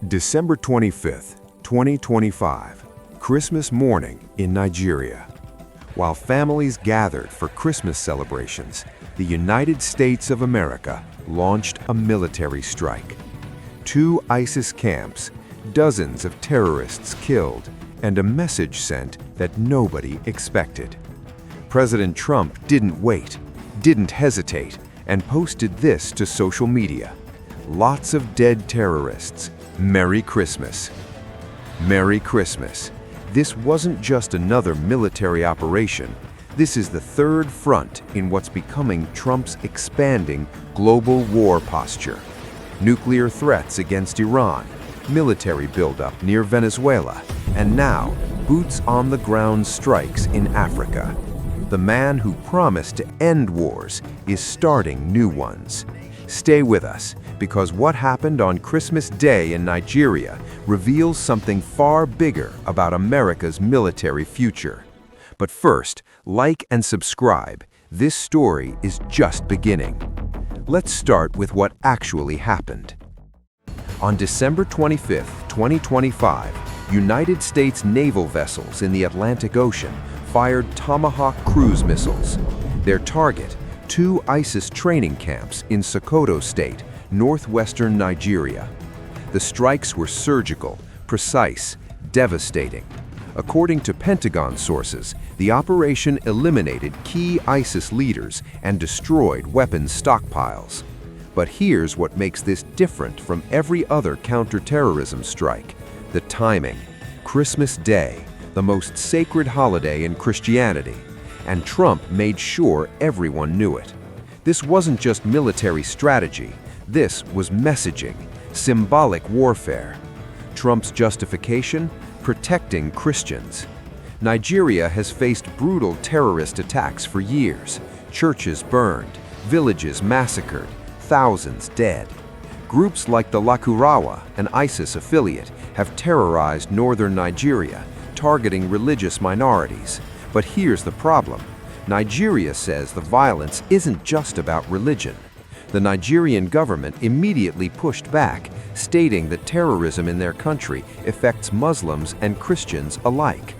December 25th, 2025, Christmas morning in Nigeria. While families gathered for Christmas celebrations, the United States of America launched a military strike. 2 ISIS camps, dozens of terrorists killed, and a message sent that nobody expected. President Trump didn't wait, didn't hesitate, and posted this to social media. Lots of dead terrorists. Merry Christmas. Merry Christmas. This wasn't just another military operation. This is the third front in what's becoming Trump's expanding global war posture. Nuclear threats against Iran, military buildup near Venezuela, and now boots-on-the-ground strikes in Africa. The man who promised to end wars is starting new ones. Stay with us, because what happened on Christmas Day in Nigeria reveals something far bigger about America's military future. But first, like and subscribe. This story is just beginning. Let's start with what actually happened. On December 25, 2025, United States naval vessels in the Atlantic Ocean fired Tomahawk cruise missiles. Their target, 2 ISIS training camps in Sokoto State, northwestern Nigeria. The strikes were surgical, precise, devastating. According to Pentagon sources, the operation eliminated key ISIS leaders and destroyed weapons stockpiles. But here's what makes this different from every other counterterrorism strike: the timing. Christmas Day, the most sacred holiday in Christianity, and Trump made sure everyone knew it. This wasn't just military strategy. This was messaging, symbolic warfare. Trump's justification? Protecting Christians. Nigeria has faced brutal terrorist attacks for years. Churches burned, villages massacred, thousands dead. Groups like the Lakurawa, an ISIS affiliate, have terrorized northern Nigeria, targeting religious minorities. But here's the problem. Nigeria says the violence isn't just about religion. The Nigerian government immediately pushed back, stating that terrorism in their country affects Muslims and Christians alike.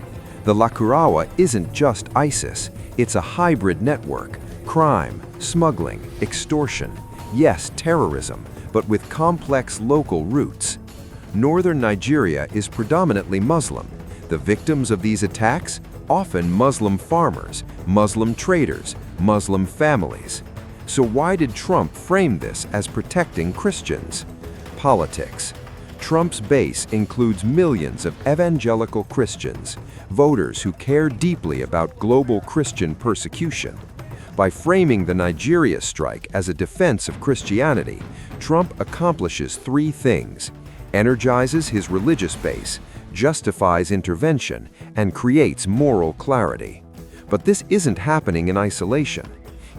The Lakurawa isn't just ISIS, it's a hybrid network: crime, smuggling, extortion. Yes, terrorism, but with complex local roots. Northern Nigeria is predominantly Muslim. The victims of these attacks? Often Muslim farmers, Muslim traders, Muslim families. So why did Trump frame this as protecting Christians? Politics. Trump's base includes millions of evangelical Christians, voters who care deeply about global Christian persecution. By framing the Nigeria strike as a defense of Christianity, Trump accomplishes 3 things: energizes his religious base, justifies intervention, and creates moral clarity. But this isn't happening in isolation.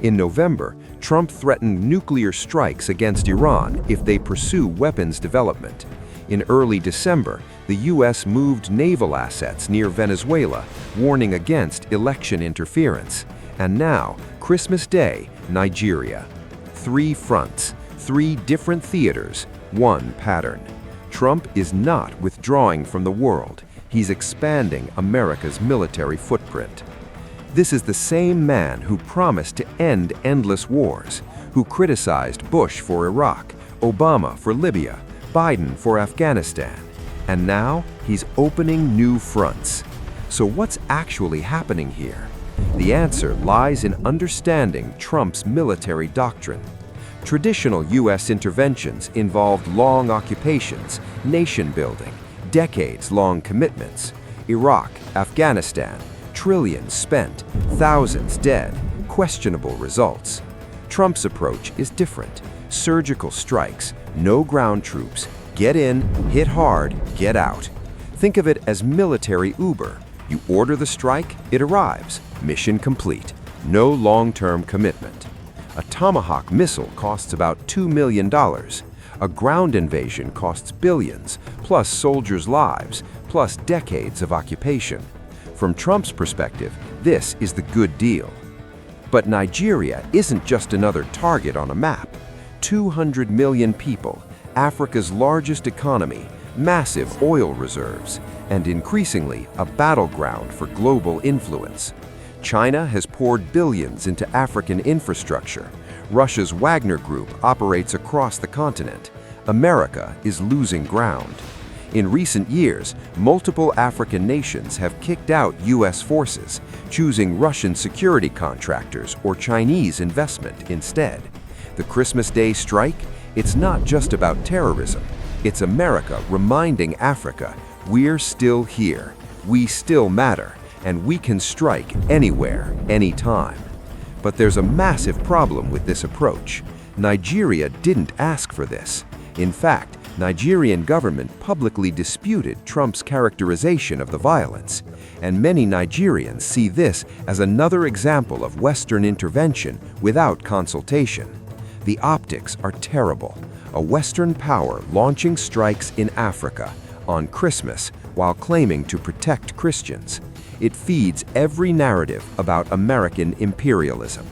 In November, Trump threatened nuclear strikes against Iran if they pursue weapons development. In early December, the U.S. moved naval assets near Venezuela, warning against election interference. And now, Christmas Day, Nigeria. 3 fronts, 3 different theaters, 1 pattern. Trump is not withdrawing from the world. He's expanding America's military footprint. This is the same man who promised to end endless wars, who criticized Bush for Iraq, Obama for Libya, Biden for Afghanistan. And now he's opening new fronts. So what's actually happening here? The answer lies in understanding Trump's military doctrine. Traditional U.S. interventions involved long occupations, nation-building, decades-long commitments. Iraq, Afghanistan, trillions spent, thousands dead, questionable results. Trump's approach is different. Surgical strikes, no ground troops, get in, hit hard, get out. Think of it as military Uber. You order the strike, it arrives, mission complete, no long-term commitment. A Tomahawk missile costs about $2 million. A ground invasion costs billions, plus soldiers' lives, plus decades of occupation. From Trump's perspective, this is the good deal. But Nigeria isn't just another target on a map. 200 million people, Africa's largest economy, massive oil reserves, and increasingly a battleground for global influence. China has poured billions into African infrastructure. Russia's Wagner Group operates across the continent. America is losing ground. In recent years, multiple African nations have kicked out U.S. forces, choosing Russian security contractors or Chinese investment instead. The Christmas Day strike? It's not just about terrorism. It's America reminding Africa, we're still here, we still matter, and we can strike anywhere, anytime. But there's a massive problem with this approach. Nigeria didn't ask for this. In fact, Nigerian government publicly disputed Trump's characterization of the violence, and many Nigerians see this as another example of Western intervention without consultation. The optics are terrible. A Western power launching strikes in Africa on Christmas while claiming to protect Christians. It feeds every narrative about American imperialism.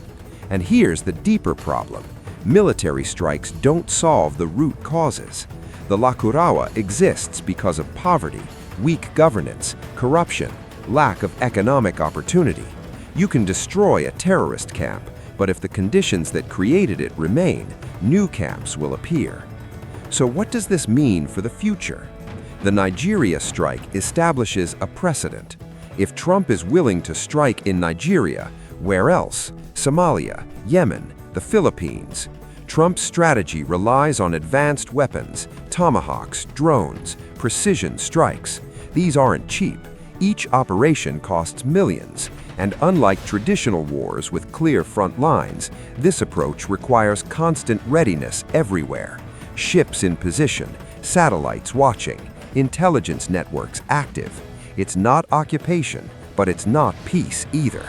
And here's the deeper problem. Military strikes don't solve the root causes. The Lakurawa exists because of poverty, weak governance, corruption, lack of economic opportunity. You can destroy a terrorist camp, but if the conditions that created it remain, new camps will appear. So what does this mean for the future? The Nigeria strike establishes a precedent. If Trump is willing to strike in Nigeria, where else? Somalia, Yemen, the Philippines. Trump's strategy relies on advanced weapons, tomahawks, drones, precision strikes. These aren't cheap. Each operation costs millions, and unlike traditional wars with clear front lines, this approach requires constant readiness everywhere. Ships in position, satellites watching, intelligence networks active. It's not occupation, but it's not peace either.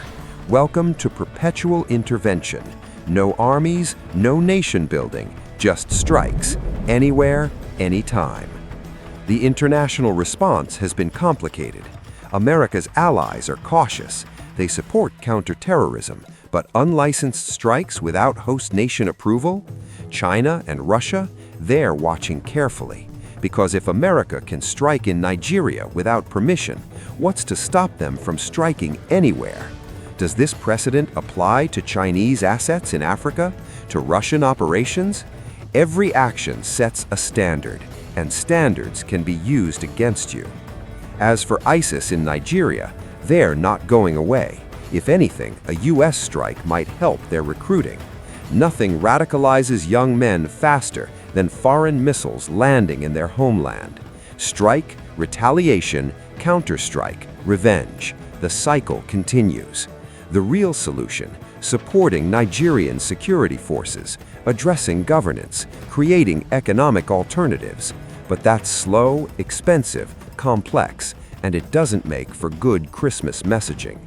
Welcome to perpetual intervention. No armies, no nation building, just strikes, anywhere, anytime. The international response has been complicated. America's allies are cautious. They support counterterrorism, but unlicensed strikes without host nation approval? China and Russia? They're watching carefully. Because if America can strike in Nigeria without permission, what's to stop them from striking anywhere? Does this precedent apply to Chinese assets in Africa, to Russian operations? Every action sets a standard, and standards can be used against you. As for ISIS in Nigeria, they're not going away. If anything, a U.S. strike might help their recruiting. Nothing radicalizes young men faster than foreign missiles landing in their homeland. Strike, retaliation, counterstrike, revenge. The cycle continues. The real solution, supporting Nigerian security forces, addressing governance, creating economic alternatives. But that's slow, expensive, complex, and it doesn't make for good Christmas messaging.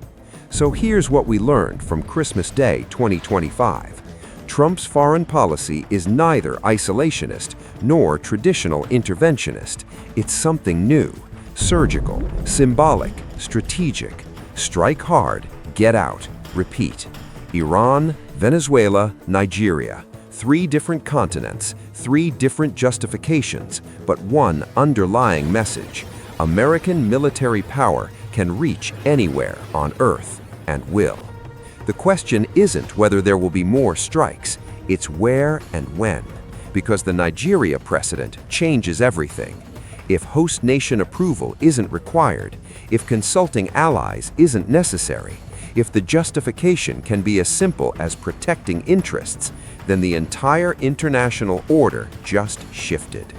So here's what we learned from Christmas Day 2025. Trump's foreign policy is neither isolationist nor traditional interventionist. It's something new, surgical, symbolic, strategic. Strike hard, get out, repeat. Iran, Venezuela, Nigeria. 3 different continents, 3 different justifications, but one underlying message. American military power can reach anywhere on Earth, and will. The question isn't whether there will be more strikes, it's where and when, because the Nigeria precedent changes everything. If host nation approval isn't required, if consulting allies isn't necessary, if the justification can be as simple as protecting interests, then the entire international order just shifted.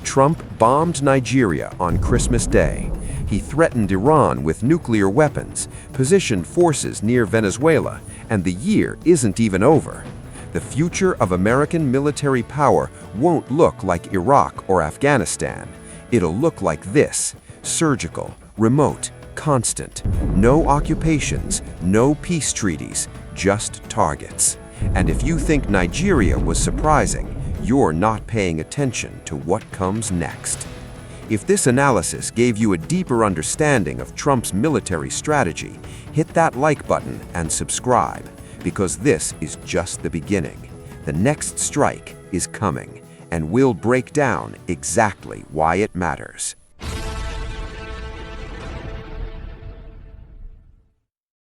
Trump bombed Nigeria on Christmas Day. He threatened Iran with nuclear weapons, positioned forces near Venezuela, and the year isn't even over. The future of American military power won't look like Iraq or Afghanistan. It'll look like this: surgical, remote, constant. No occupations, no peace treaties, just targets. And if you think Nigeria was surprising, you're not paying attention to what comes next. If this analysis gave you a deeper understanding of Trump's military strategy, hit that like button and subscribe, because this is just the beginning. The next strike is coming, and we'll break down exactly why it matters.